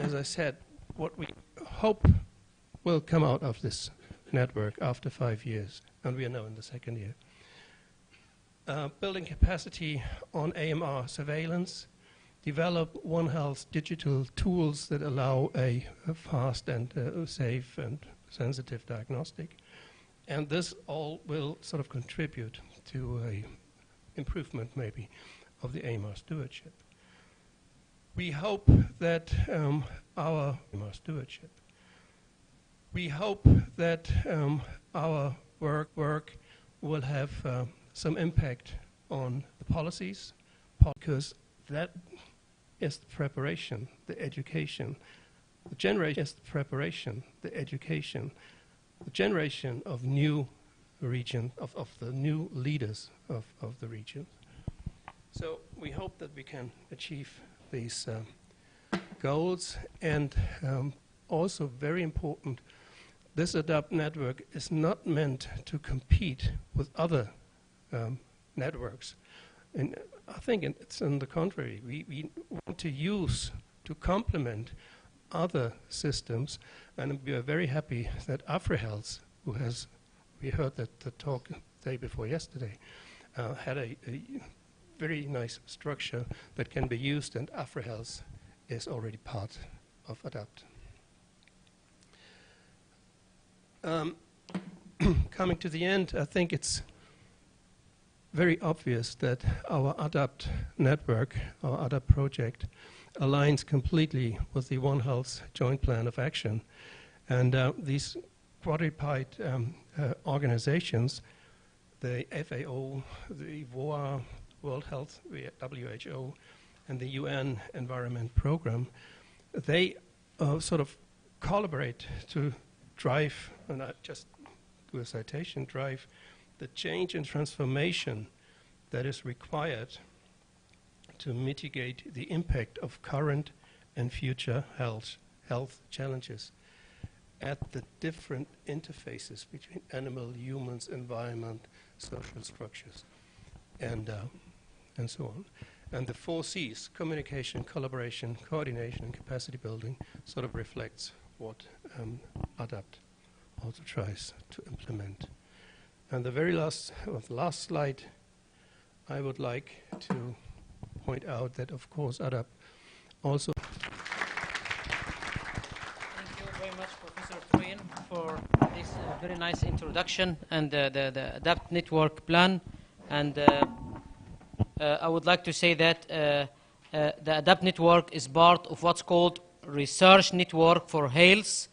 as I said, what we hope will come out of this network after 5 years, and we are now in the second year. Building capacity on AMR surveillance, develop One Health digital tools that allow a fast and safe and sensitive diagnostic. And this all will sort of contribute to a improvement maybe of the AMR stewardship. We hope that our AMR stewardship. We hope that our work will have some impact on the policies, because that is the preparation, the education, the generation is the preparation, the education, the generation of new region, of the new leaders of the region. So we hope that we can achieve these goals, and also very important, this ADAPT network is not meant to compete with other networks. And I think it's on the contrary. We want to use, to complement other systems, and we are very happy that AfriHealth, who has, we heard that the talk the day before yesterday, had a very nice structure that can be used, and AfriHealth is already part of ADAPT. Coming to the end, I think it's very obvious that our ADAPT network, our ADAPT project, aligns completely with the One Health Joint Plan of Action. And these quadruped organizations, the FAO, the VOA, World Health, the WHO, and the UN Environment Program, they sort of collaborate to drive, and I just do a citation, drive the change and transformation that is required to mitigate the impact of current and future health challenges at the different interfaces between animal, humans, environment, social structures, and so on. And the 4 C's, communication, collaboration, coordination, and capacity building, sort of reflects what ADAPT also tries to implement. And the very last slide, I would like to point out that, of course, ADAPT also... Thank you very much, Professor Troyen, for this very nice introduction and the ADAPT network plan. And I would like to say that the ADAPT network is part of what's called Research Network for Health,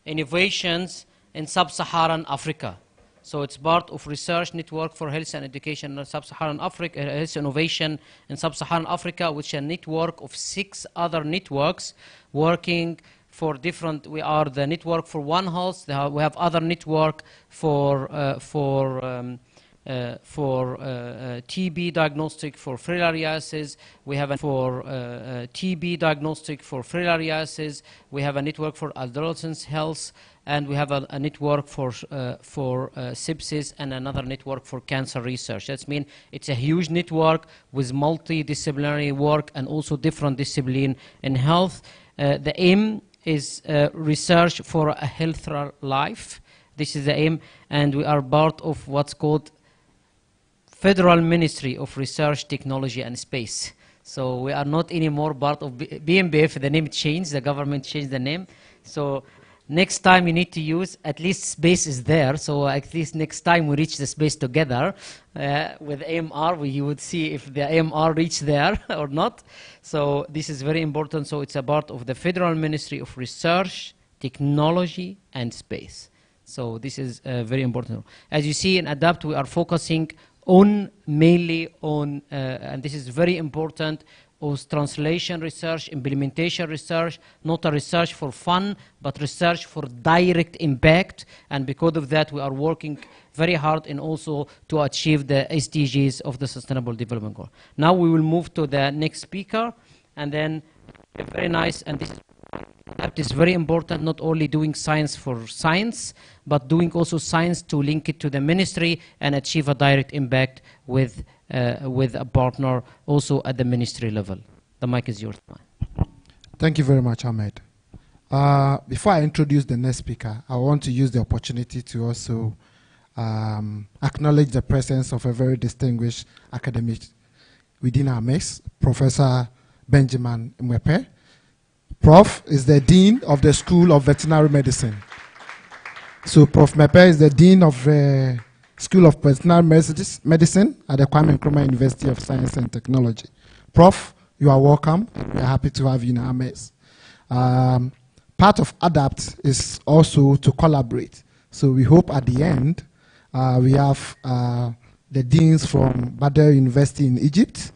Innovations in Sub-Saharan Africa. So it's part of Research Network for Health and Education in Sub-Saharan Africa, Health Innovation in Sub-Saharan Africa, which is a network of 6 other networks working for different. We are the network for One Health. We have other network for TB diagnostic for filariasis. We have for TB diagnostic for filariasis. We have a network for adolescents health, and we have a network for sepsis, and another network for cancer research. That means it's a huge network with multidisciplinary work and also different discipline in health. The aim is research for a healthier life. This is the aim, and we are part of what's called Federal Ministry of Research, Technology and Space. So we are not anymore part of BMBF. The name changed, the government changed the name. So next time you need to use, at least space is there. So at least next time we reach the space together with AMR, you would see if the AMR reached there or not. So this is very important. So it's a part of the Federal Ministry of Research, Technology and Space. So this is very important. As you see in ADAPT, we are focusing mainly on, and this is very important, was translation research, implementation research, not a research for fun, but research for direct impact. And because of that, we are working very hard in also to achieve the SDGs of the Sustainable Development Goal. Now we will move to the next speaker, and then very nice, and this is very important, not only doing science for science, but doing also science to link it to the ministry and achieve a direct impact with a partner also at the ministry level. The mic is yours. Thank you very much, Ahmed. Before I introduce the next speaker, I want to use the opportunity to also acknowledge the presence of a very distinguished academic within our mix, Professor Benjamin Mwepe. Prof is the Dean of the School of Veterinary Medicine. So Prof. Mwepe is the Dean of the School of Veterinary Medicine at the Kwame Nkrumah University of Science and Technology. Prof, you are welcome. We are happy to have you in our mess. Part of ADAPT is also to collaborate. So we hope at the end we have the deans from Badr University in Egypt,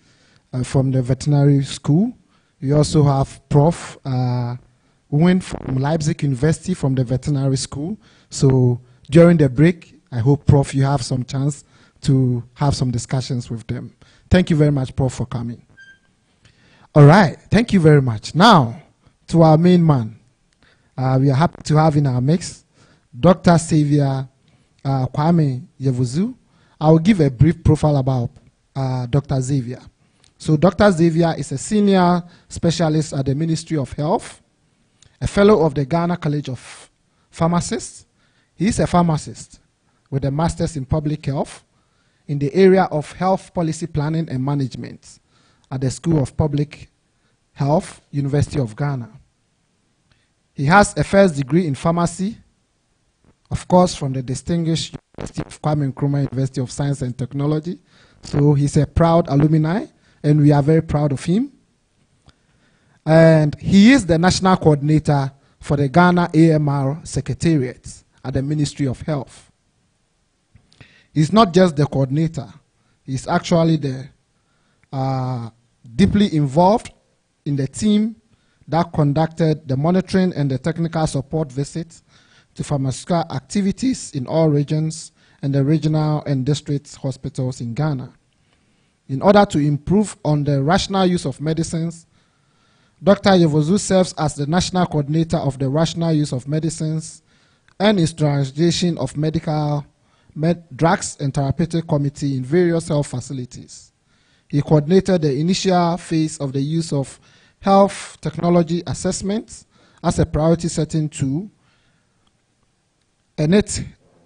from the veterinary school. We also have Prof. Win from Leipzig University from the veterinary school. So during the break, I hope, Prof, you have some chance to have some discussions with them. Thank you very much, Prof, for coming. All right, thank you very much. Now, to our main man. We are happy to have in our mix Dr. Xavier Kwame Yevuzu. I will give a brief profile about Dr. Xavier. So Dr. Xavier is a senior specialist at the Ministry of Health, a fellow of the Ghana College of Pharmacists. He is a pharmacist with a master's in public health in the area of health policy planning and management at the School of Public Health, University of Ghana. He has a first degree in pharmacy, of course, from the distinguished University of Kwame Nkrumah University of Science and Technology. So he's a proud alumni, and we are very proud of him. And he is the national coordinator for the Ghana AMR Secretariat at the Ministry of Health. He's not just the coordinator, he's actually the deeply involved in the team that conducted the monitoring and the technical support visits to pharmaceutical activities in all regions and the regional and district hospitals in Ghana. In order to improve on the rational use of medicines, Dr. Yevuzu serves as the national coordinator of the rational use of medicines and installation of drugs and therapeutic committee in various health facilities. He coordinated the initial phase of the use of health technology assessments as a priority setting tool. And its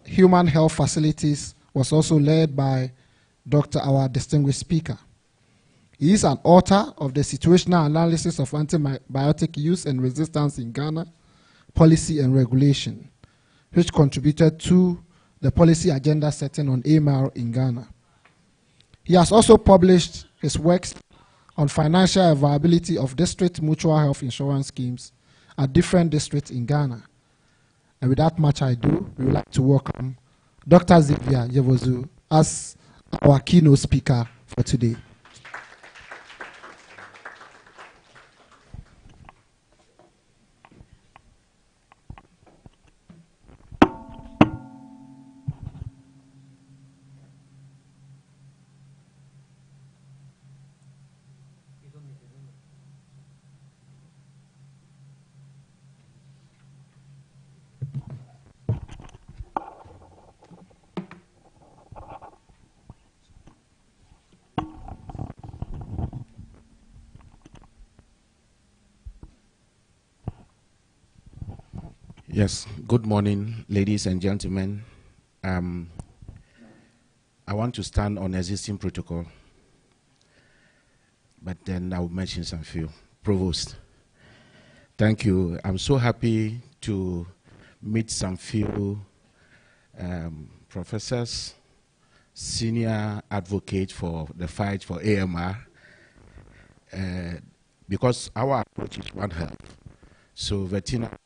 human health facilities was also led by our distinguished speaker. He is an author of the situational analysis of antibiotic use and resistance in Ghana, policy and regulation, which contributed to the policy agenda setting on AMR in Ghana. He has also published his works on financial viability of district mutual health insurance schemes at different districts in Ghana. And without much ado, we would like to welcome Dr. Xavier Yevuzu as our keynote speaker for today. Yes, good morning, ladies and gentlemen. I want to stand on existing protocol, but then I'll mention some few. Provost, thank you. I'm so happy to meet some few professors, senior advocate for the fight for AMR, because our approach is One Health. So veterinary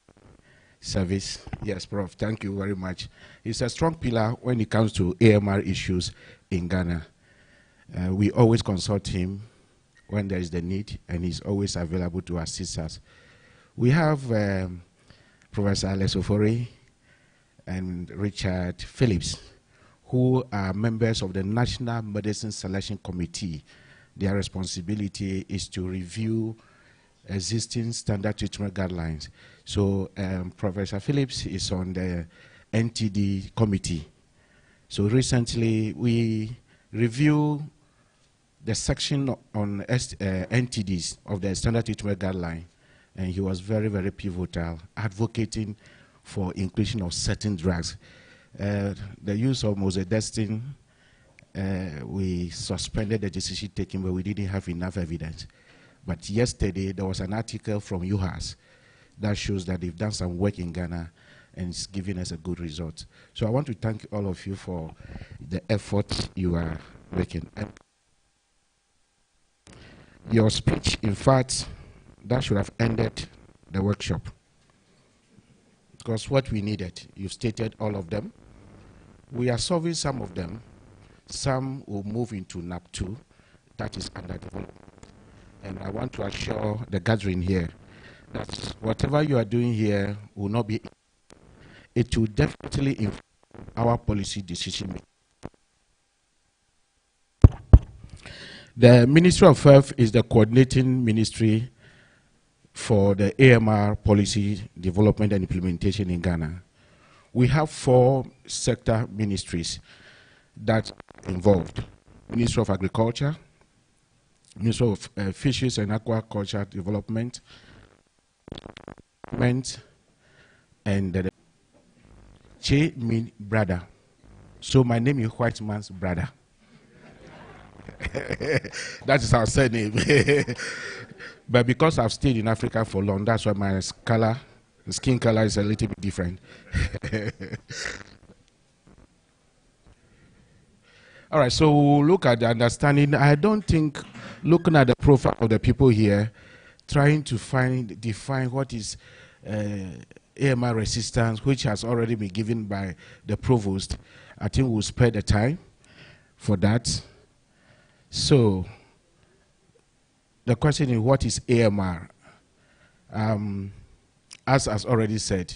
service, yes, Prof, thank you very much. It's a strong pillar when it comes to AMR issues in Ghana. We always consult him when there is the need, and he's always available to assist us. We have Professor Alex Ofori and Richard Phillips, who are members of the National Medicine Selection Committee. Their responsibility is to review existing standard treatment guidelines. So Professor Phillips is on the NTD committee. So recently we reviewed the section on NTDs of the standard treatment guideline, and he was very, very pivotal, advocating for inclusion of certain drugs. The use of moxidectin, we suspended the decision taken, but we didn't have enough evidence. But yesterday, there was an article from UHAS that shows that they've done some work in Ghana, and it's giving us a good result. So I want to thank all of you for the effort you are making. And your speech, in fact, that should have ended the workshop. Because what we needed, you've stated all of them. We are solving some of them. Some will move into NAP 2, that is under development. And I want to assure the gathering here that whatever you are doing here will not be, it will definitely inform our policy decision making. The Ministry of Health is the coordinating ministry for the AMR policy development and implementation in Ghana. We have 4 sector ministries that are involved. Ministry of Agriculture, Ministry of Fisheries and Aquaculture Development, and the Che mean brother. So my name is White Man's brother. That is our surname. But because I've stayed in Africa for long, that's why my skin color is a little bit different. All right, so we'll look at the understanding. I don't think, looking at the profile of the people here, trying to define what is AMR resistance, which has already been given by the provost, I think we'll spare the time for that. So, the question is, what is AMR? As already said,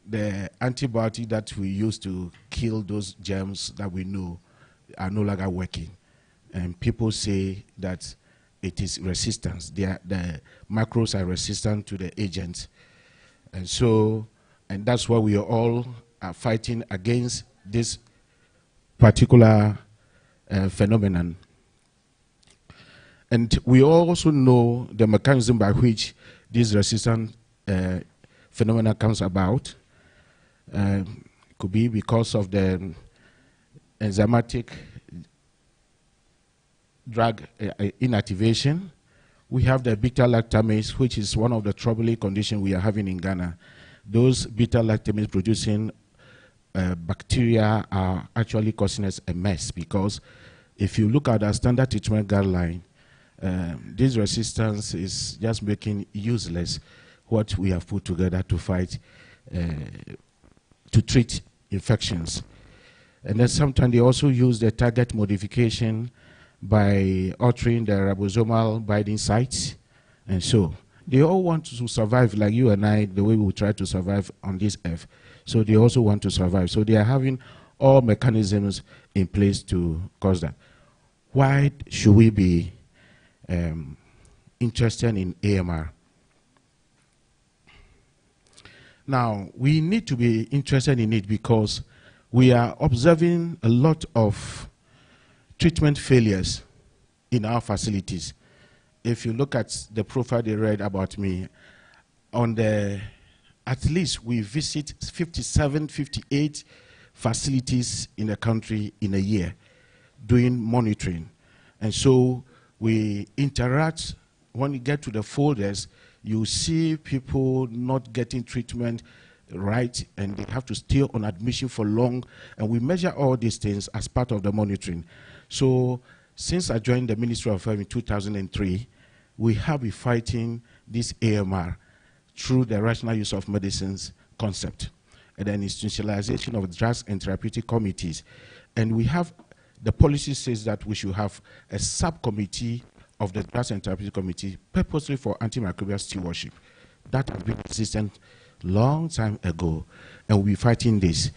the antibiotic that we use to kill those germs that we know are no longer working. And people say that it is resistance. The macros are resistant to the agent. And so, and that's why we are all fighting against this particular phenomenon. And we also know the mechanism by which this resistant phenomena comes about. Could be because of the enzymatic drug inactivation. We have the beta-lactamase, which is one of the troubling conditions we are having in Ghana. Those beta-lactamase producing bacteria are actually causing us a mess, because if you look at our standard treatment guideline, this resistance is just making useless what we have put together to fight, to treat infections. And then sometimes they also use the target modification by altering the ribosomal binding sites. And so they all want to survive like you and I, the way we try to survive on this earth. So they also want to survive. So they are having all mechanisms in place to cause that. Why should we be interested in AMR? Now, we need to be interested in it because we are observing a lot of treatment failures in our facilities. If you look at the profile they read about me, at least we visit 57, 58 facilities in the country in a year doing monitoring. And so we interact. When you get to the folders, you see people not getting treatment right, and they have to stay on admission for long, and we measure all these things as part of the monitoring. So since I joined the Ministry of Health in 2003, we have been fighting this AMR through the rational use of medicines concept and then institutionalization of drugs and therapeutic committees. And we have, the policy says that we should have a subcommittee of the drugs and therapeutic committee purposely for antimicrobial stewardship. That has been existent long time ago, and we'll be fighting this.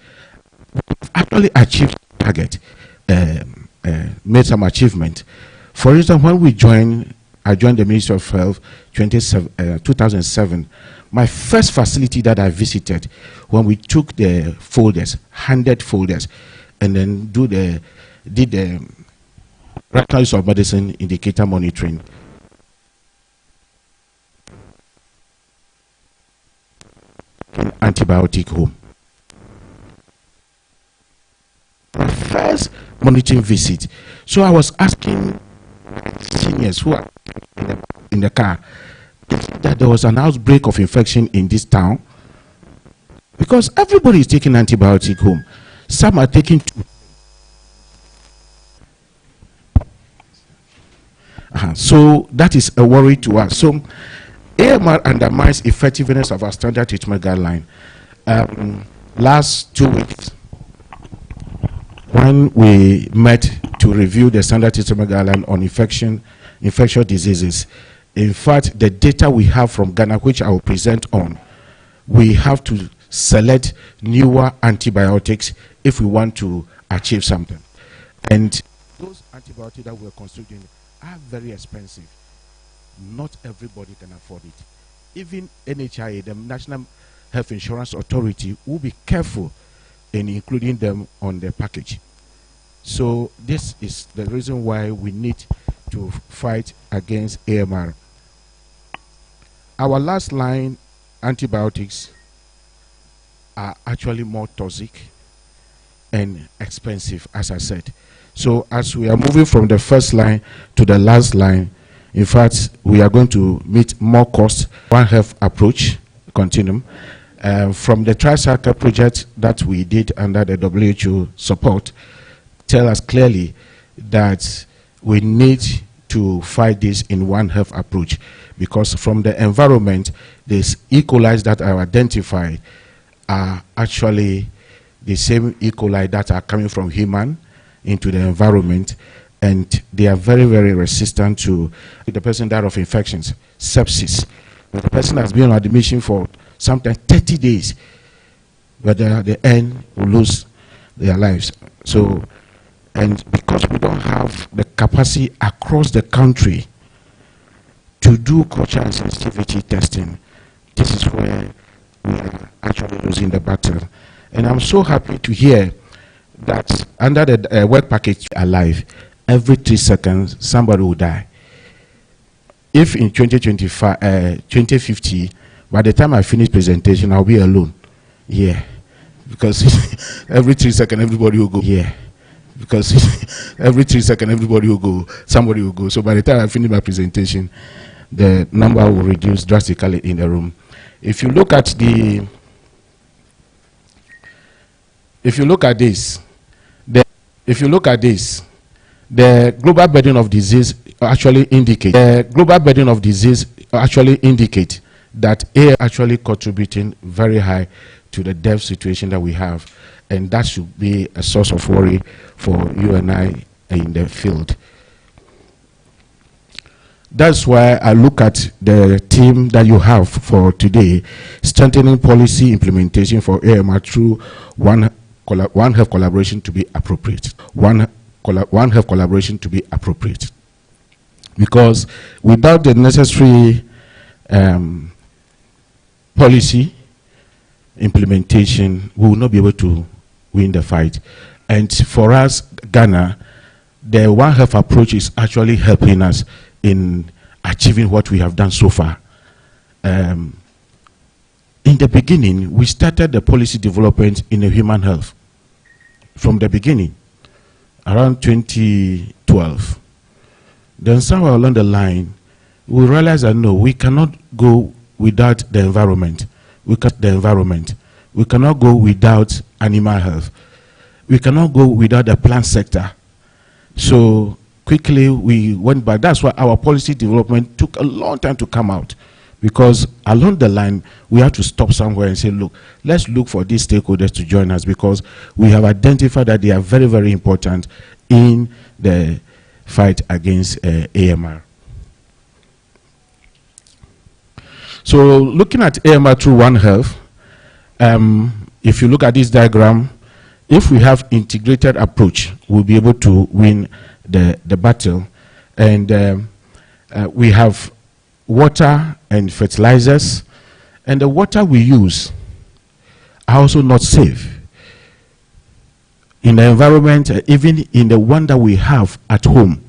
We've actually achieved the target, made some achievement. For instance, when I joined the Ministry of Health 2007, my first facility that I visited, when we took the folders, 100 folders, and then did the rational use of medicine indicator monitoring. taking antibiotic home. My first monitoring visit. So I was asking seniors who are in the car that there was an outbreak of infection in this town, because everybody is taking antibiotic home. Some are taking two. So that is a worry to us. So AMR undermines effectiveness of our standard treatment guideline. Last 2 weeks, when we met to review the standard treatment guideline on infectious diseases, in fact, the data we have from Ghana, which I will present on, we have to select newer antibiotics if we want to achieve something. And those antibiotics that we're constructing are very expensive. Not everybody can afford it. Even NHIA, the National Health Insurance Authority, will be careful in including them on the package. So this is the reason why we need to fight against AMR. Our last line antibiotics are actually more toxic and expensive, as I said. So as we are moving from the first line to the last line, in fact, we are going to meet more costs. One Health approach continuum. From the Tri-Cycle project that we did under the WHO support, tell us clearly that we need to fight this in One Health approach, because from the environment, these E. coli that are identified are actually the same E. coli that are coming from human into the environment, and they are very, very resistant to the person died of infections, sepsis. The person has been on admission for sometimes 30 days, but at the end will lose their lives. So, and because we don't have the capacity across the country to do culture and sensitivity testing, this is where we are actually losing the battle. And I'm so happy to hear that under the work package alive, every 3 seconds somebody will die. If in 2050, by the time I finish presentation, I'll be alone. Yeah, because every 3 seconds everybody will go. Yeah, because every 3 seconds everybody will go. Somebody will go. So by the time I finish my presentation, the number will reduce drastically in the room. If you look at the, the global burden of disease actually indicate that air actually contributing very high to the death situation that we have, and that should be a source of worry for you and I in the field. That's why I look at the team that you have for today, strengthening policy implementation for AMR through One Health collaboration to be appropriate. One Health collaboration to be appropriate. Because without the necessary policy implementation, we will not be able to win the fight. And for us, Ghana, the One Health approach is actually helping us in achieving what we have done so far. In the beginning, we started the policy development in human health. From the beginning, around 2012. Then somewhere along the line, we realized that no, we cannot go without the environment. We cannot go without animal health. We cannot go without the plant sector. So quickly we went back. That's why our policy development took a long time to come out, because along the line we have to stop somewhere and say, look, let's look for these stakeholders to join us, because we have identified that they are very, very important in the fight against AMR. So looking at AMR through One Health, if you look at this diagram, if we have integrated approach, we'll be able to win the battle. And we have water and fertilizers, and the water we use are also not safe. In the environment, even in the one that we have at home,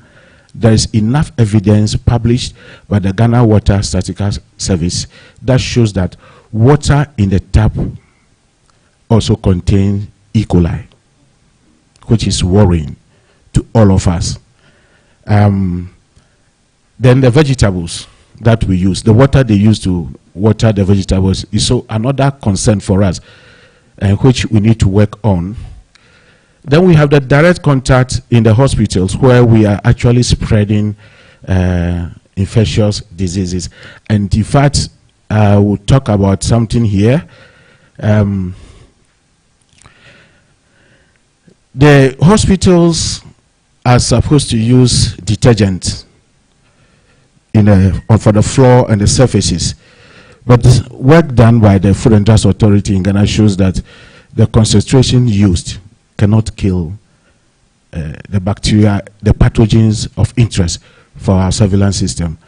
there is enough evidence published by the Ghana Water Statistical Service that shows that water in the tap also contains E. coli, which is worrying to all of us. Then the vegetables that we use, the water they use to water the vegetables is so another concern for us, which we need to work on. Then we have the direct contact in the hospitals where we are actually spreading infectious diseases. And in fact, we'll talk about something here. The hospitals are supposed to use detergent for the floor and the surfaces. But work done by the Food and Drugs Authority in Ghana shows that the concentration used cannot kill the bacteria, the pathogens of interest for our surveillance system,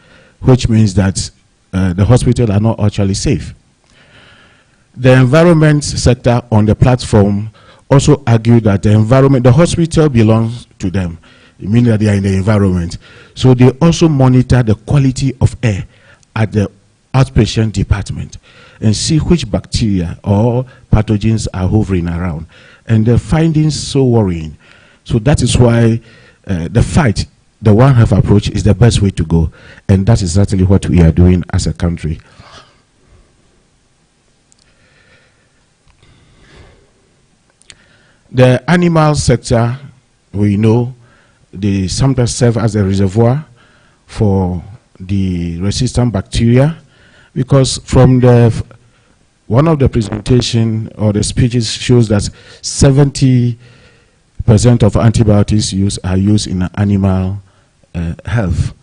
which means that the hospitals are not actually safe. The environment sector on the platform also argued that the hospital belongs to them, meaning that they are in the environment. So they also monitor the quality of air at the outpatient department and see which bacteria or pathogens are hovering around. And the findings so worrying. So that is why the One Health approach is the best way to go. And that is exactly what we are doing as a country. The animal sector, we know, they sometimes serve as a reservoir for the resistant bacteria, because from one of the presentation or the speeches shows that 70% of antibiotics are used in animal health,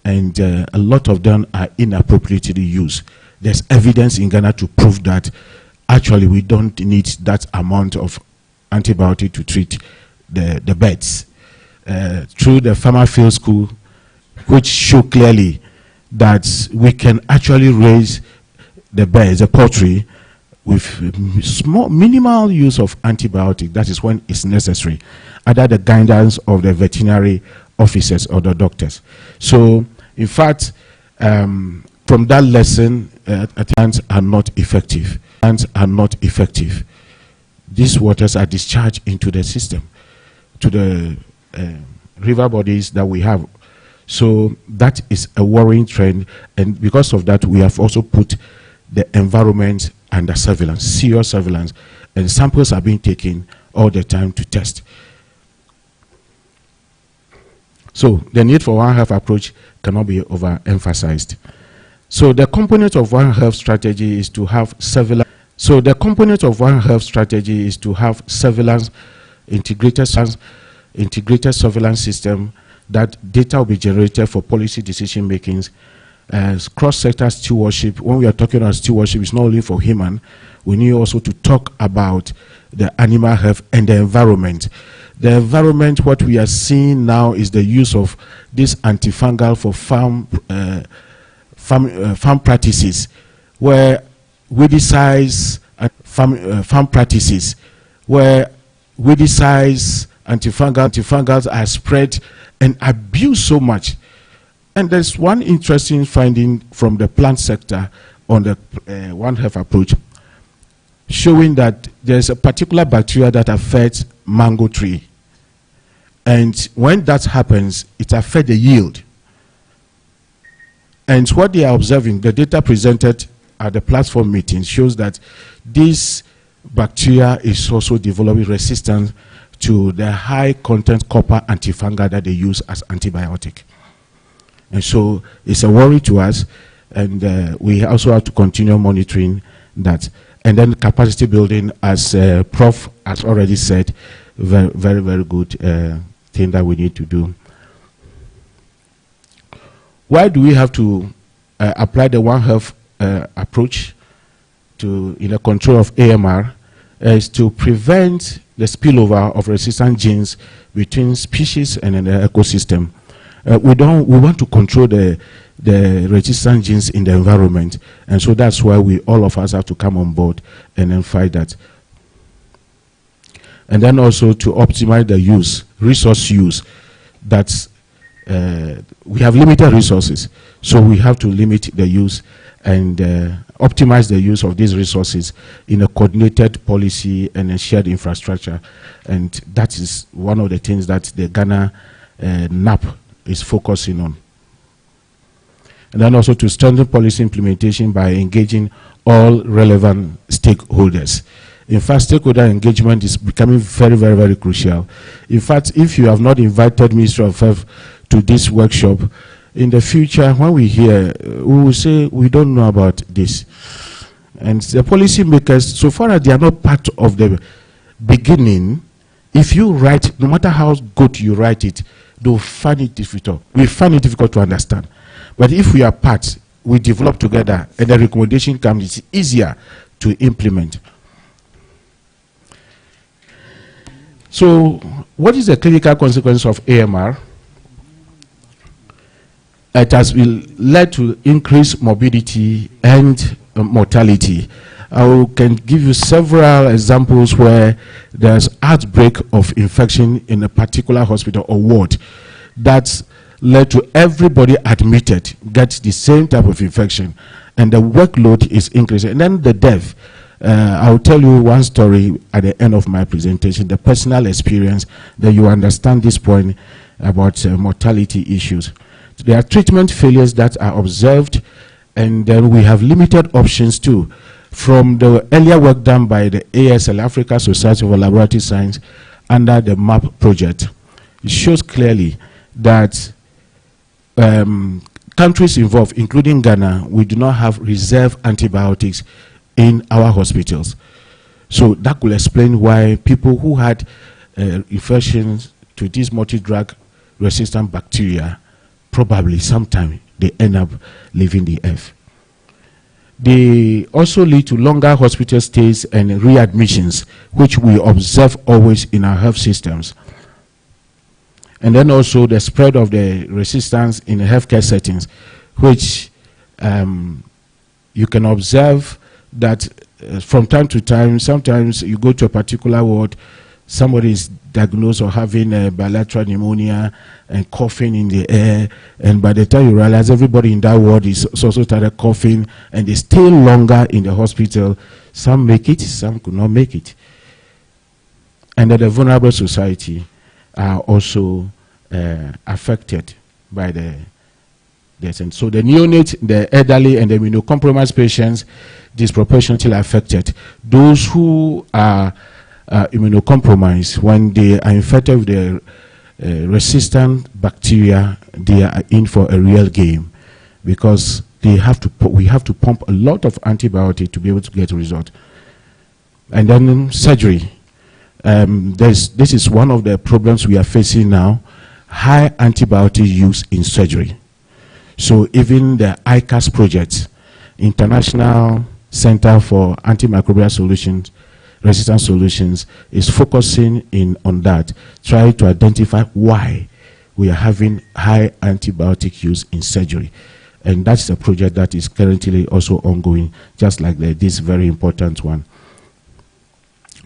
and a lot of them are inappropriately used. There's evidence in Ghana to prove that actually we don't need that amount of antibiotic to treat the birds. Through the farmer field school, which show clearly that we can actually raise the birds, the poultry, with minimal use of antibiotic. That is when it's necessary, under the guidance of the veterinary officers or the doctors. So, in fact, from that lesson, plants are not effective. Plants are not effective. These waters are discharged into the system, to the river bodies that we have. So that is a worrying trend, and because of that, we have also put the environment under surveillance, serious surveillance, and samples are being taken all the time to test. So the need for One Health approach cannot be overemphasized. So the component of One Health strategy is to have surveillance. So the component of One Health strategy is to have surveillance, integrated surveillance system, that data will be generated for policy decision makings. Cross-sector stewardship, when we are talking about stewardship, it's not only for human, we need also to talk about the animal health and the environment. The environment, what we are seeing now is the use of this antifungal for farm practices, where weedicides farm practices, where weedicides antifungals are spread and abused so much. And there's one interesting finding from the plant sector on the One Health approach, showing that there's a particular bacteria that affects mango tree. And when that happens, it affects the yield. And what they are observing, the data presented at the platform meeting shows that this bacteria is also developing resistance to the high content copper antifungal that they use as antibiotic. And so it's a worry to us, and we also have to continue monitoring that. And then capacity building, as Prof has already said, very, very, very good thing that we need to do. Why do we have to apply the One Health approach to the control of AMR? Is to prevent the spillover of resistant genes between species and in the ecosystem. We want to control the resistant genes in the environment, and so that's why all of us have to come on board and then fight that. And then also to optimize the resource use. That's we have limited resources, so we have to limit the use and optimize the use of these resources in a coordinated policy and a shared infrastructure. And that is one of the things that the Ghana NAP is focusing on. And then also to strengthen policy implementation by engaging all relevant stakeholders. In fact, stakeholder engagement is becoming very, very, very crucial. In fact, if you have not invited Ministry of Health to this workshop, in the future, when we hear, we will say, we don't know about this. And the policy makers, so far as they are not part of the beginning, if you write, no matter how good you write it, they'll find it difficult. We find it difficult to understand. But if we are part, we develop together, and the recommendation comes, it's easier to implement. So, what is the clinical consequence of AMR? It has led to increased morbidity and mortality. I can give you several examples where there's outbreak of infection in a particular hospital or ward that's led to everybody admitted gets the same type of infection, and the workload is increasing. And then the death. I'll tell you one story at the end of my presentation, the personal experience, that you understand this point about mortality issues. There are treatment failures that are observed, and then we have limited options too. From the earlier work done by the ASL, Africa Society for Laboratory Science, under the MAP project, it shows clearly that countries involved, including Ghana, we do not have reserve antibiotics in our hospitals. So that could explain why people who had infections to these multi-drug resistant bacteria, probably sometime they end up leaving the earth. They also lead to longer hospital stays and readmissions, which we observe always in our health systems. And then also the spread of the resistance in the healthcare settings, which you can observe that from time to time, sometimes you go to a particular ward, somebody is diagnosed or having a bilateral pneumonia and coughing in the air, and by the time you realize everybody in that ward is also started coughing, and they stay longer in the hospital. Some make it, some could not make it. And then the vulnerable society are also affected by this. And so the neonate, the elderly, and the immunocompromised patients disproportionately affected. Those who are immunocompromised, when they are infected with the resistant bacteria, they are in for a real game, because we have to pump a lot of antibiotic to be able to get a result. And then surgery. This is one of the problems we are facing now, high antibiotic use in surgery. So even the ICAS project, International Center for Antimicrobial Solutions, Resistant Solutions, is focusing in on that, trying to identify why we are having high antibiotic use in surgery. And that's a project that is currently also ongoing, just like this very important one.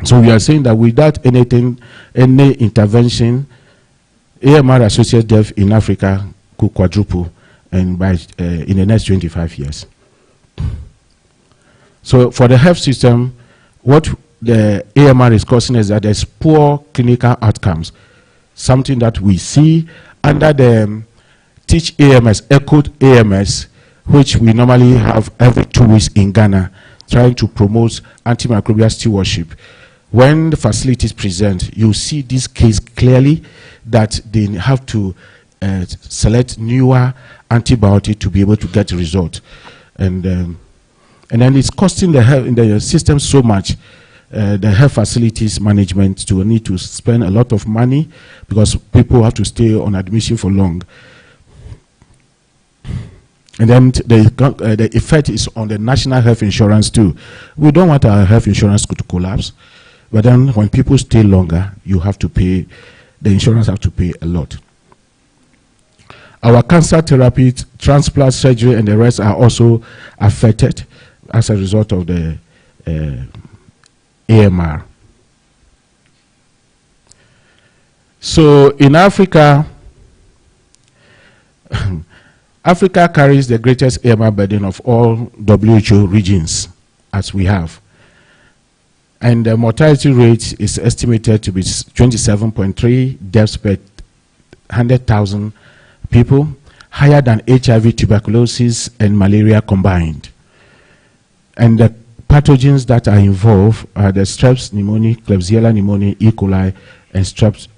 So we are saying that without any intervention, AMR-associated death in Africa could quadruple, and by in the next 25 years. So for the health system, what the AMR is causing is that there's poor clinical outcomes, something that we see under the Teach AMS, ECHOD AMS, which we normally have every 2 weeks in Ghana, trying to promote antimicrobial stewardship. When the facilities present, you see this case clearly that they have to select newer antibiotic to be able to get a result. And then it's costing the health in the system so much, the health facilities management to need to spend a lot of money, because people have to stay on admission for long. And then the effect is on the national health insurance too. We don't want our health insurance to collapse, but then when people stay longer, you have to pay, the insurance have to pay a lot. Our cancer therapy, transplant surgery, and the rest are also affected as a result of the AMR. So in Africa, Africa carries the greatest AMR burden of all WHO regions, as we have. And the mortality rate is estimated to be 27.3 deaths per 100,000 people, higher than HIV, tuberculosis, and malaria combined. And the pathogens that are involved are the Strep pneumoniae, Klebsiella pneumoniae, E. coli, and Strep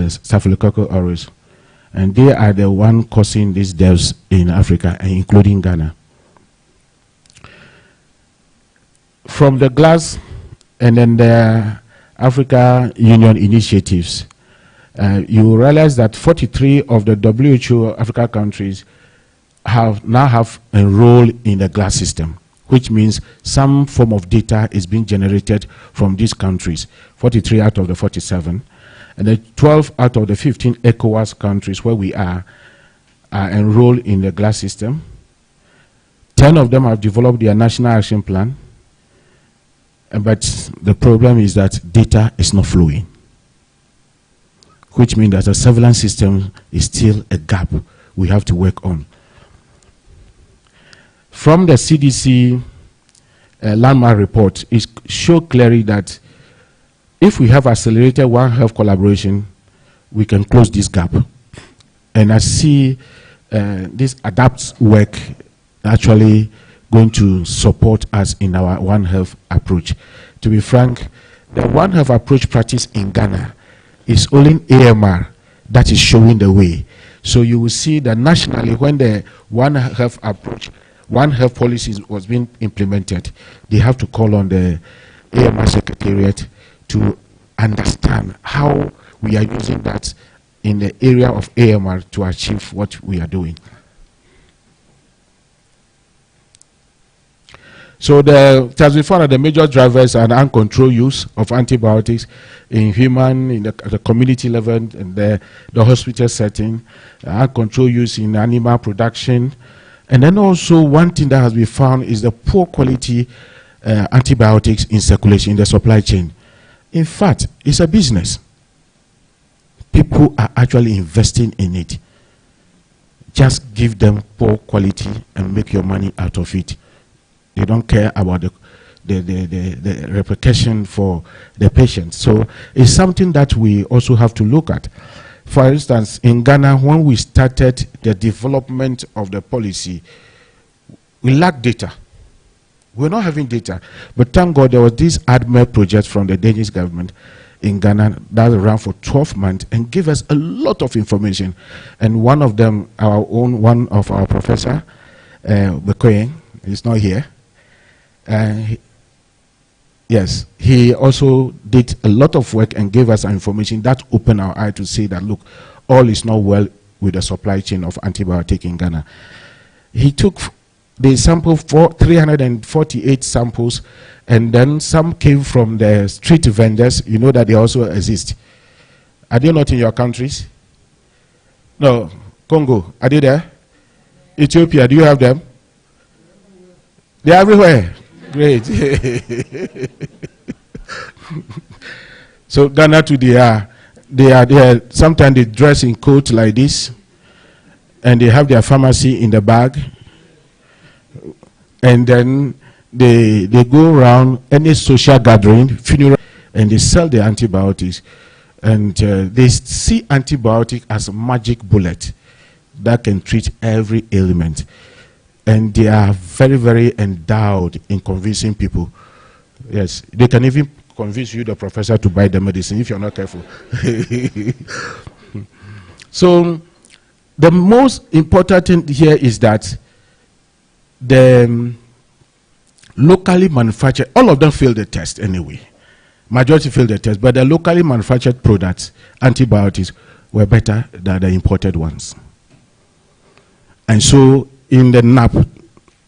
Staphylococcus aureus. And they are the one causing these deaths in Africa, including Ghana. From the GLAS and then the Africa Union initiatives, you realize that 43 of the WHO Africa countries now have enrolled in the GLAS system, which means some form of data is being generated from these countries, 43 out of the 47. And then 12 out of the 15 ECOWAS countries where we are enrolled in the GLAS system. 10 of them have developed their national action plan. But the problem is that data is not flowing, which means that the surveillance system is still a gap we have to work on. From the CDC landmark report, it shows clearly that if we have accelerated One Health collaboration, we can close this gap. And I see this ADAPT work actually going to support us in our One Health approach. To be frank, the One Health approach practice in Ghana is only AMR that is showing the way. So you will see that nationally, when the One Health approach, One Health policy was being implemented, they have to call on the AMR Secretariat to understand how we are using that in the area of AMR to achieve what we are doing. So it has been found that the major drivers are the uncontrolled use of antibiotics in human, in the community level, and the hospital setting, uncontrolled use in animal production. And then also one thing that has been found is the poor quality antibiotics in circulation, in the supply chain. In fact, it's a business. People are actually investing in it. Just give them poor quality and make your money out of it. They don't care about the repercussion for the patient. So it's something that we also have to look at. For instance, in Ghana, when we started the development of the policy, we lacked data. We're not having data. But thank God there was this ADME project from the Danish government in Ghana that ran for 12 months and gave us a lot of information. And one of them, one of our professor, Bekoyen, is not here. Yes, he also did a lot of work and gave us information that opened our eye to say that, look, all is not well with the supply chain of antibiotic in Ghana. He took the sample for 348 samples, and then some came from the street vendors. You know that they also exist. Are they not in your countries? No. Congo, are they there? Ethiopia, do you have them? They're everywhere. Great. So Ghana too, they are there. Sometimes they dress in coat like this, and they have their pharmacy in the bag, and then they go around any social gathering, funeral, and they sell the antibiotics, and they see antibiotic as a magic bullet that can treat every ailment. And they are very, very endowed in convincing people. Yes, they can even convince you, the professor, to buy the medicine if you're not careful. So the most important thing here is that the locally manufactured, all of them failed the test anyway. Majority failed the test, but the locally manufactured products, antibiotics, were better than the imported ones. And so in the NAP,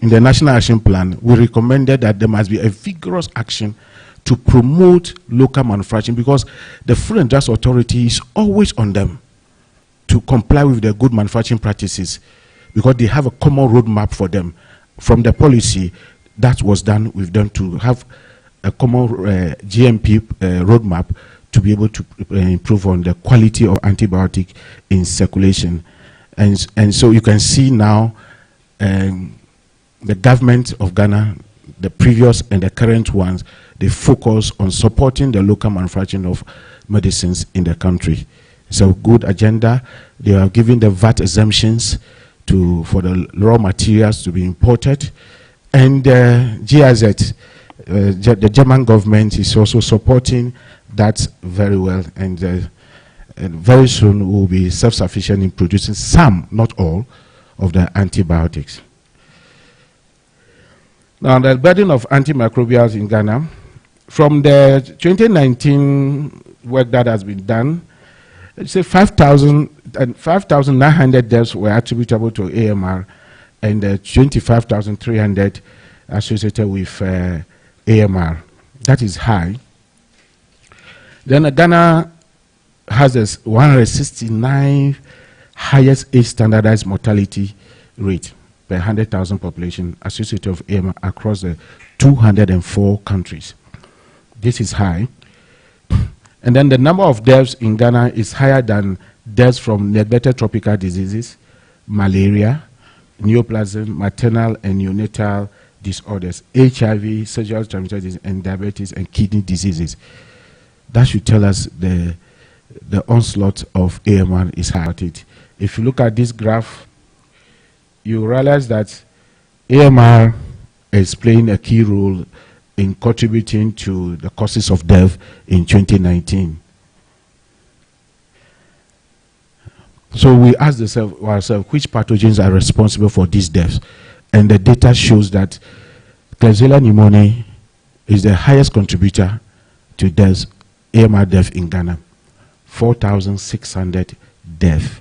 in the National Action Plan, we recommended that there must be a vigorous action to promote local manufacturing, because the Food and Drugs Authority is always on them to comply with their good manufacturing practices, because they have a common roadmap for them. From the policy that was done with them to have a common GMP roadmap to be able to improve on the quality of antibiotic in circulation. And so you can see now the government of Ghana, the previous and the current ones, they focus on supporting the local manufacturing of medicines in the country. It's a good agenda. They are giving the VAT exemptions for the raw materials to be imported. And GIZ, the German government, is also supporting that very well. And very soon we'll be self-sufficient in producing some, not all, of the antibiotics. Now, the burden of antimicrobials in Ghana, from the 2019 work that has been done, let's say 5,900 deaths were attributable to AMR, and 25,300 associated with AMR. That is high. Then Ghana has this 169 highest age standardized mortality rate per 100,000 population associated with AMR across the 204 countries. This is high. And then the number of deaths in Ghana is higher than deaths from neglected tropical diseases, malaria, neoplasm, maternal and neonatal disorders, HIV, sexually transmitted disease, and diabetes and kidney diseases. That should tell us the onslaught of AMR is high. If you look at this graph, you realize that AMR is playing a key role in contributing to the causes of death in 2019. So we asked ourselves which pathogens are responsible for these deaths, and the data shows that Klebsiella pneumoniae is the highest contributor to deaths, AMR death in Ghana. 4,600 deaths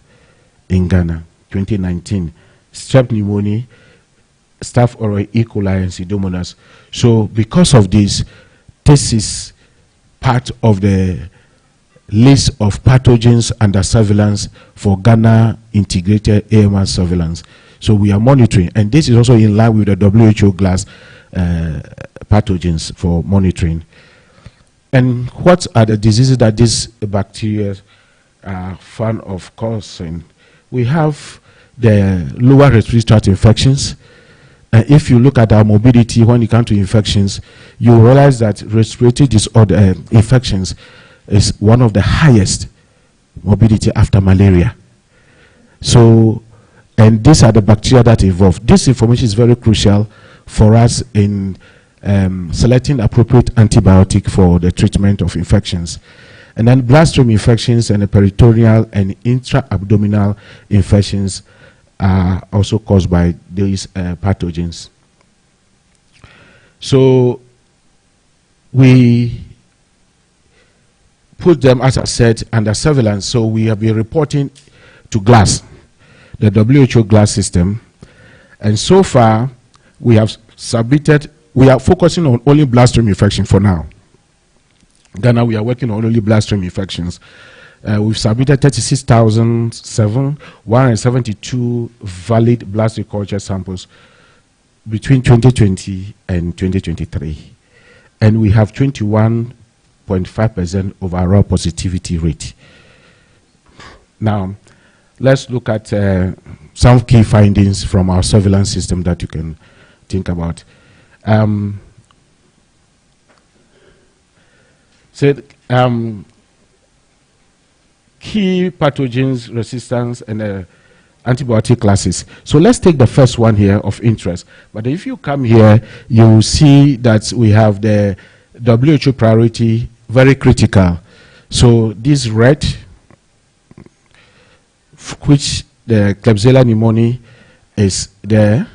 in Ghana, 2019. Strep pneumoniae, Staph aureus, E. coli, and Pseudomonas. So because of this is part of the list of pathogens under surveillance for Ghana integrated AMR surveillance. So we are monitoring, and this is also in line with the WHO GLASS pathogens for monitoring. And what are the diseases that these bacteria are fond of causing? We have the lower respiratory tract infections. If you look at our morbidity when it comes to infections, you realize that respiratory disorder infections is one of the highest morbidity after malaria. So, and these are the bacteria that evolve. This information is very crucial for us in selecting appropriate antibiotic for the treatment of infections. And then bloodstream infections and the peritoneal and intra-abdominal infections are also caused by these pathogens. So we put them, as I said, under surveillance. So we have been reporting to GLASS, the WHO GLASS system. And so far, we have submitted, we are focusing on only bloodstream infection for now. Ghana, we are working on only bloodstream infections. We've submitted 36,172 valid bloodstream culture samples between 2020 and 2023. And we have 21.5% overall positivity rate. Now, let's look at some key findings from our surveillance system that you can think about. Key pathogens, resistance, and antibiotic classes. So let's take the first one here of interest. But if you come here, you will see that we have the WHO priority, very critical. So this red, which the Klebsiella pneumoniae is there,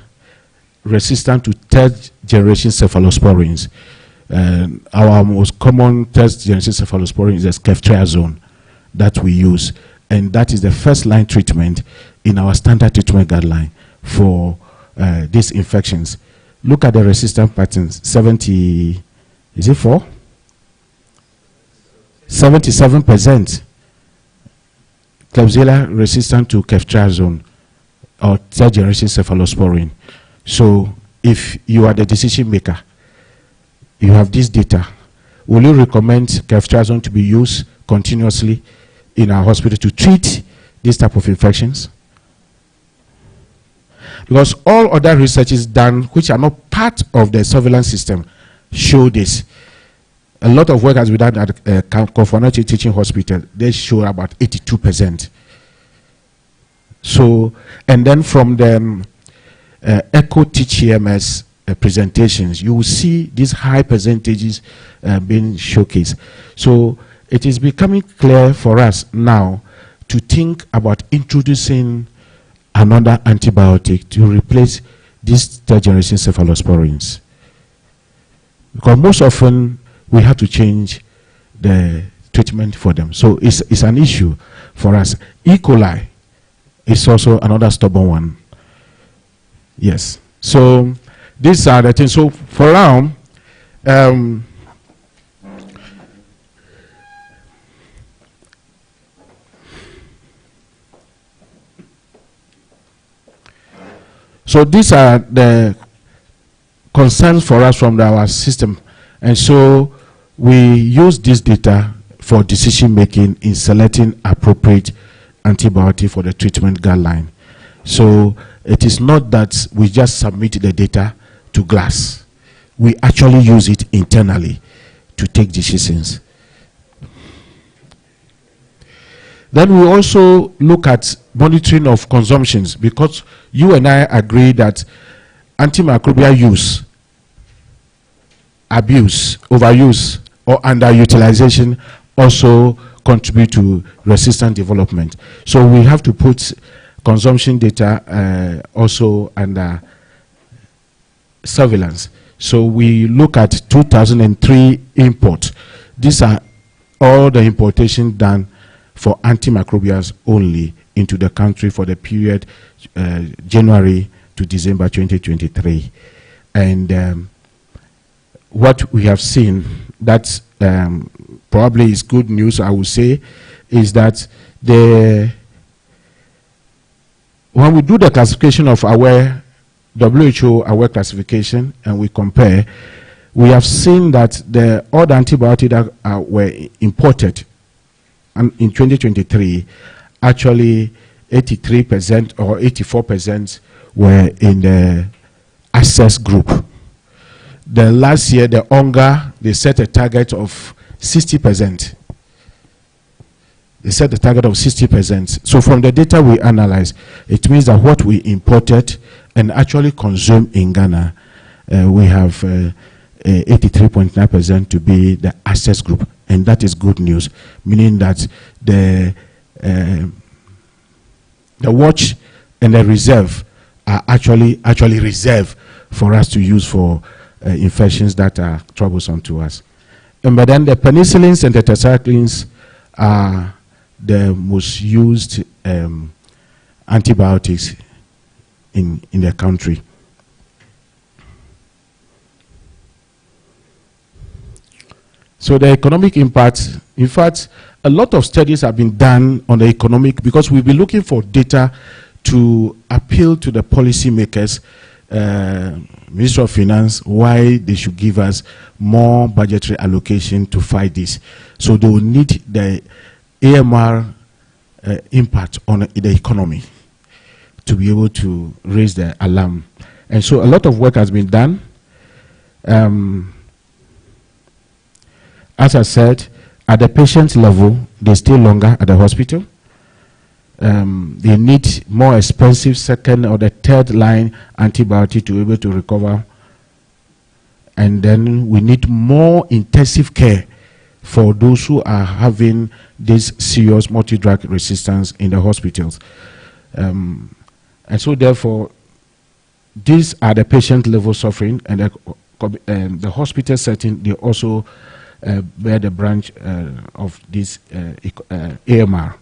resistant to third generation cephalosporins. Our most common third generation cephalosporin is the ceftriaxone that we use, and that is the first line treatment in our standard treatment guideline for these infections. Look at the resistant patterns. 70, is it 4? 77% Klebsiella resistant to ceftriaxone or third generation cephalosporin. So if you are the decision maker, you have this data, will you recommend ceftriaxone to be used continuously in our hospital to treat this type of infections? Because all other researches done, which are not part of the surveillance system, show this. A lot of work has been done at Kofonochi Teaching Hospital. They show about 82%. So, and then from the ECHO Teach EMS presentations, you will see these high percentages being showcased. So it is becoming clear for us now to think about introducing another antibiotic to replace these third-generation cephalosporins. Because most often we have to change the treatment for them. So it's an issue for us. E. coli is also another stubborn one. Yes. So these are the things. So for now, so these are the concerns for us from our system. And so we use this data for decision making in selecting appropriate antibiotic for the treatment guideline. So it is not that we just submit the data to GLASS. We actually use it internally to take decisions. Then we also look at monitoring of consumptions, because you and I agree that antimicrobial use, abuse, overuse, or underutilization also contribute to resistant development. So we have to put consumption data also under surveillance. So we look at 2003 import. These are all the importation done for antimicrobials only into the country for the period January to December 2023. And what we have seen that probably is good news, I would say, is that when we do the classification of our WHO aware classification and we compare, we have seen that all the antibiotics that were imported and in 2023, actually 83% or 84% were in the access group. The last year, the ONGA, they set a target of 60%. They set a target of 60%. So from the data we analyze, it means that what we imported and actually consumed in Ghana, we have 83.9% to be the access group. And that is good news, meaning that the watch and the reserve are actually reserved for us to use for infections that are troublesome to us. But then the penicillins and the tetracyclines are the most used antibiotics in the country. So the economic impact, in fact, a lot of studies have been done on the economic, because we'll be looking for data to appeal to the policymakers, Ministry of Finance, why they should give us more budgetary allocation to fight this. So they will need the AMR impact on the economy to be able to raise the alarm. And so a lot of work has been done. As I said, at the patient level, they stay longer at the hospital. They need more expensive second or the third line antibiotic to be able to recover. And then we need more intensive care for those who are having this serious multi-drug resistance in the hospitals. And so therefore, these are the patient level suffering, and the hospital setting, they also bear the branch of this AMR.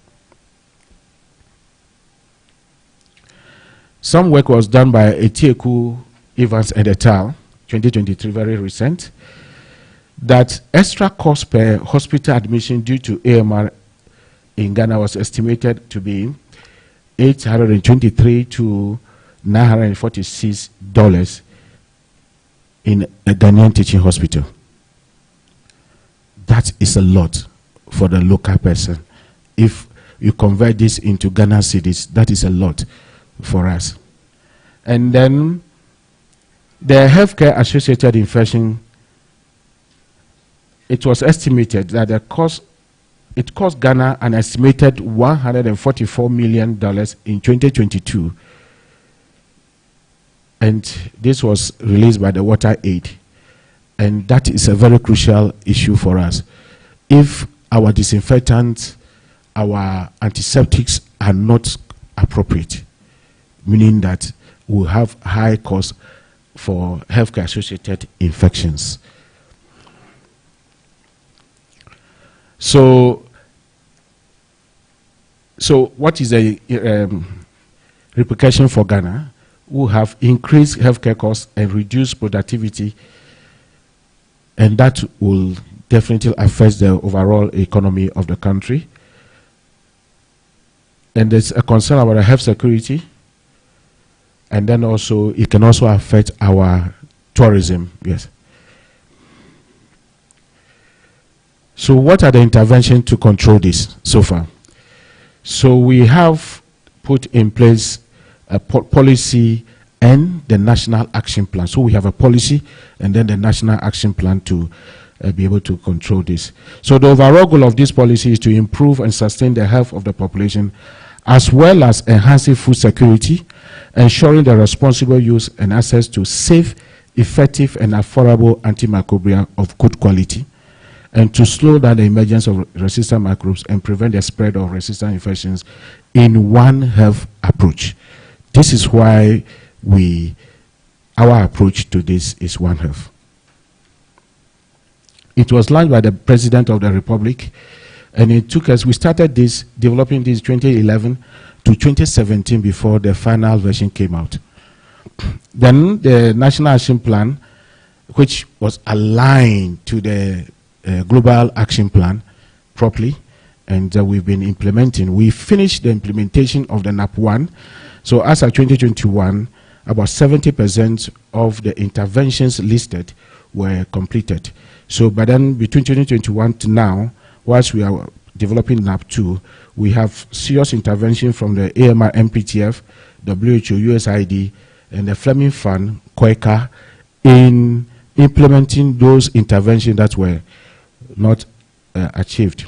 Some work was done by Etieku, Evans et al., 2023, very recent, that extra cost per hospital admission due to AMR in Ghana was estimated to be $823 to $946 in a Ghanaian teaching hospital. That is a lot for the local person. If you convert this into Ghana cedis, that is a lot for us. And then the healthcare associated infection, it was estimated that it cost Ghana an estimated $144 million in 2022. And this was released by the Water Aid. And that is a very crucial issue for us. If our disinfectants, our antiseptics are not appropriate, meaning that we'll have high costs for healthcare associated infections. So what is the repercussion for Ghana? We'll have increased healthcare costs and reduced productivity, and that will definitely affect the overall economy of the country. And there's a concern about the health security, and then also it can also affect our tourism. Yes. So what are the interventions to control this so far? So we have put in place a policy and the national action plan. So we have a policy and then the national action plan to be able to control this. So the overall goal of this policy is to improve and sustain the health of the population, as well as enhancing food security, ensuring the responsible use and access to safe, effective, and affordable antimicrobial of good quality, and to slow down the emergence of resistant microbes and prevent the spread of resistant infections in one health approach. This is why our approach to this is One Health. It was launched by the President of the Republic, and it took us, we started this, developing this 2011 to 2017 before the final version came out. Then the National Action Plan, which was aligned to the Global Action Plan properly, and we've been implementing. We finished the implementation of the NAP1. So as of 2021, about 70% of the interventions listed were completed. So by then, between 2021 to now, whilst we are developing NAP2, we have serious intervention from the AMR MPTF, WHO, USAID, and the Fleming Fund, KWECA, in implementing those interventions that were not achieved.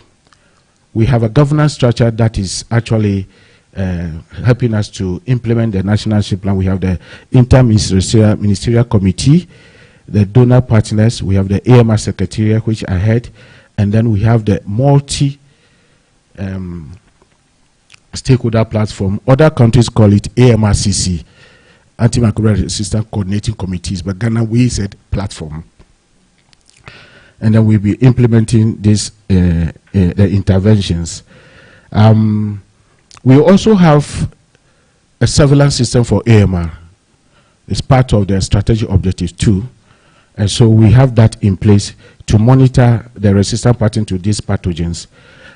We have a governance structure that is actually helping us to implement the National Action Plan. We have the Inter-Ministerial Committee, the donor partners, we have the AMR Secretariat, which I head, and then we have the multi-stakeholder platform. Other countries call it AMRCC, Antimicrobial Resistance Coordinating Committees, but Ghana, we said platform. And then we'll be implementing these interventions. We also have a surveillance system for AMR. It's part of the strategic objectives too. And so we have that in place to monitor the resistant pattern to these pathogens.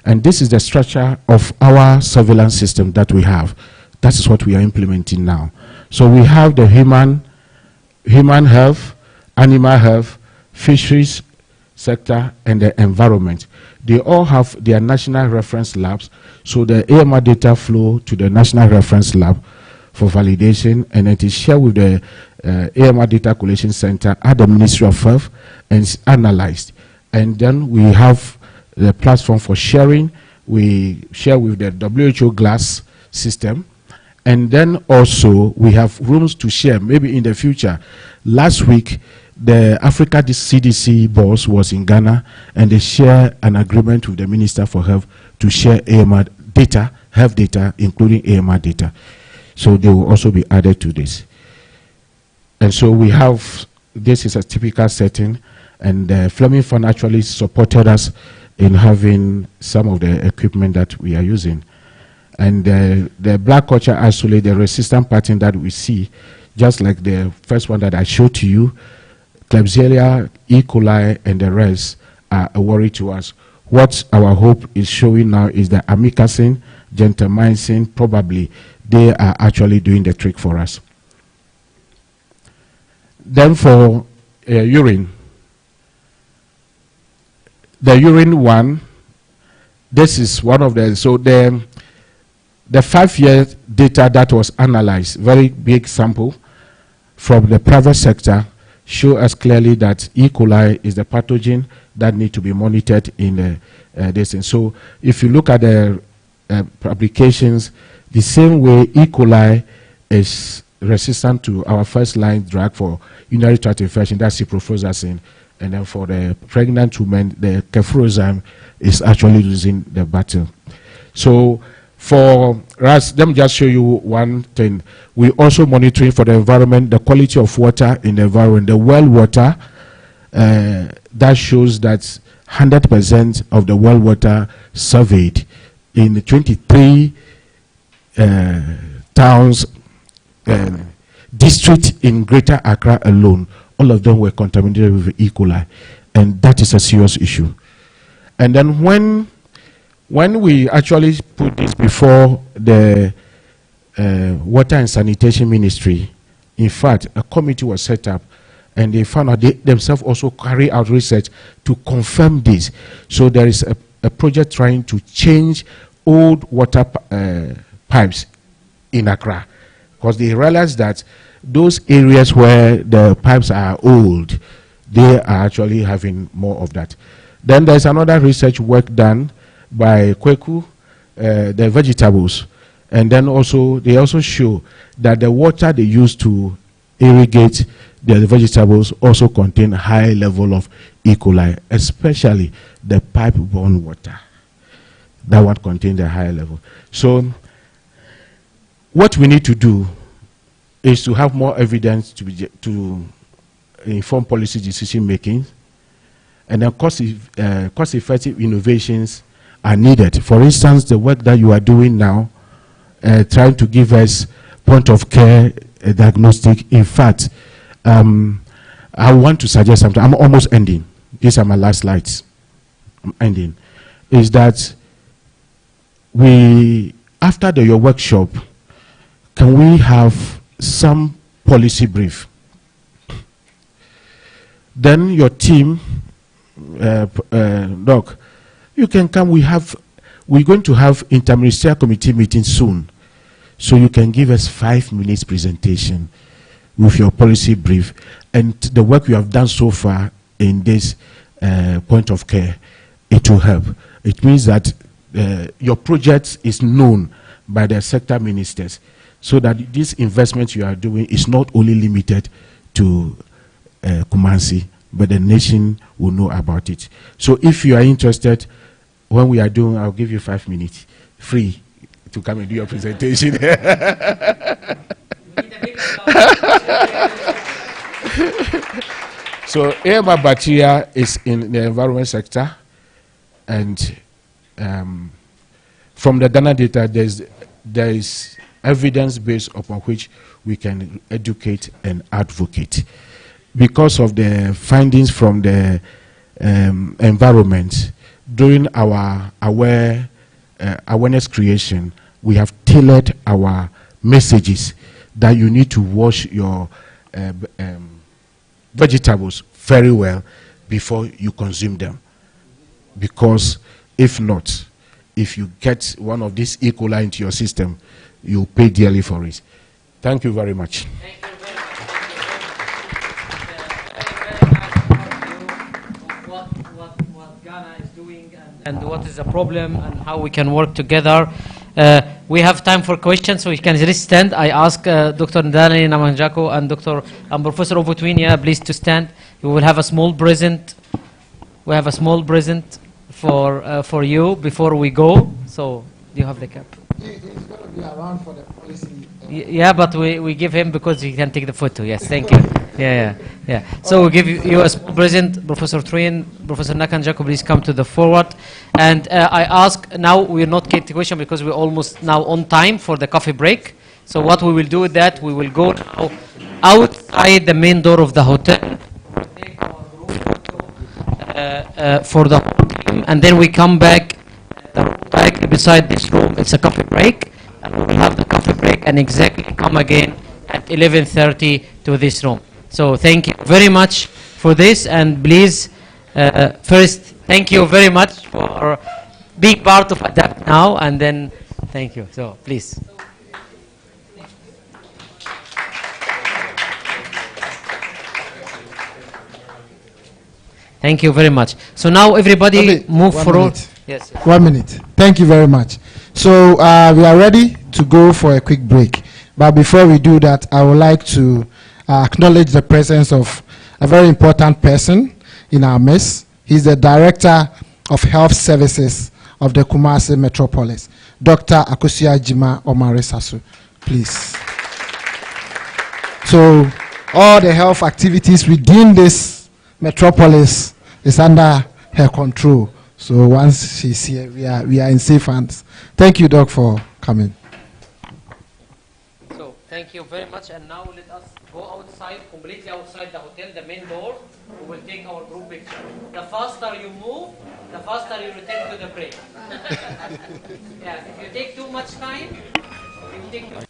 And this is the structure of our surveillance system that we have. That is what we are implementing now. So we have the human health, animal health, fisheries sector, and the environment. They all have their national reference labs, so the AMR data flow to the national reference lab for validation, and it is shared with the AMR Data Collation Center at the Ministry of Health and is analyzed. And then we have the platform for sharing. We share with the WHO GLASS system, and then also we have rooms to share maybe in the future. Last week, the Africa CDC boss was in Ghana, and they share an agreement with the Minister for Health to share AMR data, health data, including AMR data. So they will also be added to this. And so we have, this is a typical setting, and the Fleming Fund actually supported us in having some of the equipment that we are using. And the black culture isolate, the resistant pattern that we see, just like the first one that I showed to you, Klebsiella, E. coli, and the rest are a worry to us. What our hope is showing now is that amikacin, gentamicin, probably they are actually doing the trick for us. Then for urine, the urine one, this is one of the, so the 5-year data that was analyzed, very big sample, from the private sector show us clearly that E. coli is the pathogen that need to be monitored in this. And so if you look at the publications, the same way E. coli is resistant to our first-line drug for urinary tract infection, that's ciprofloxacin, and then for the pregnant women, the ceftriaxone is actually losing the battle. So for us, let me just show you one thing. We also monitoring for the environment, the quality of water in the environment, the well water, that shows that 100% of the well water surveyed in the 23 towns, districts in Greater Accra alone, all of them were contaminated with E. coli, and that is a serious issue. And then when we actually put this before the Water and Sanitation Ministry, in fact, a committee was set up, and they found out they themselves also carry out research to confirm this. So there is a project trying to change old water pipes in Accra, because they realized that those areas where the pipes are old, they are actually having more of that. Then there's another research work done by Kweku, the vegetables, and then also they also show that the water they use to irrigate the vegetables also contain high level of E. coli, especially the pipe-borne water. That one contains a high level. So what we need to do is to have more evidence to inform policy decision making, and then cost-effective innovations are needed. For instance, the work that you are doing now, trying to give us point-of-care diagnostic. In fact, I want to suggest something. I'm almost ending. These are my last slides. I'm ending. Is that after your workshop, can we have some policy brief? Then your team, Doc, you can come. We're going to have interministerial committee meeting soon, so you can give us 5 minutes presentation with your policy brief and the work you have done so far in this point of care. It will help. It means that your project is known by the sector ministers, so that this investment you are doing is not only limited to Kumasi, but the nation will know about it. So if you are interested, when we are doing, I'll give you 5 minutes free to come and do your presentation. So AMR bacteria is in the environment sector, and from the Ghana data, there is evidence based upon which we can educate and advocate. Because of the findings from the environment, during our awareness creation, we have tailored our messages that you need to wash your vegetables very well before you consume them. Because if not, if you get one of these E. coli into your system, you pay dearly for it. Thank you very much. Thank you very much. What Ghana is doing and what is the problem and how we can work together. We have time for questions, so you can just stand. I ask Dr. Ndani Namanjako and Professor Ovutwinia, please to stand. We will have a small present. We have a small present for you before we go. So you have the cap. He's going to be around for the policy. Yeah, but we give him because he can take the photo. Yes, thank you. Yeah. So we'll give you a small present. Professor Trin, Professor Nakanjako, please come to the forward. And I ask, now we will not get the question because we're almost now on time for the coffee break. So what we will do with that, we will go now outside the main door of the hotel, take our group photo for the whole team, and then we come back directly beside this room. It's a coffee break. And we will have the coffee break and exactly come again at 11:30 to this room. So thank you very much for this, and please, first, thank you very much for being part of ADAPT now, and then thank you. So please. Thank you very much. So now everybody Okay, move 1 forward. minute. Yes. 1 minute. Thank you very much. So we are ready to go for a quick break. But before we do that, I would like to acknowledge the presence of a very important person in our midst. He's the Director of Health Services of the Kumasi Metropolis, Dr. Akusia Jima Omarisasu. Please. So all the health activities within this metropolis is under her control. So once she's here, we are in safe hands. Thank you, Doc, for coming. So thank you very much. And now let us go outside, completely outside the hotel, the main door. We will take our group picture. The faster you move, the faster you return to the break. Yeah, if you take too much time, you take too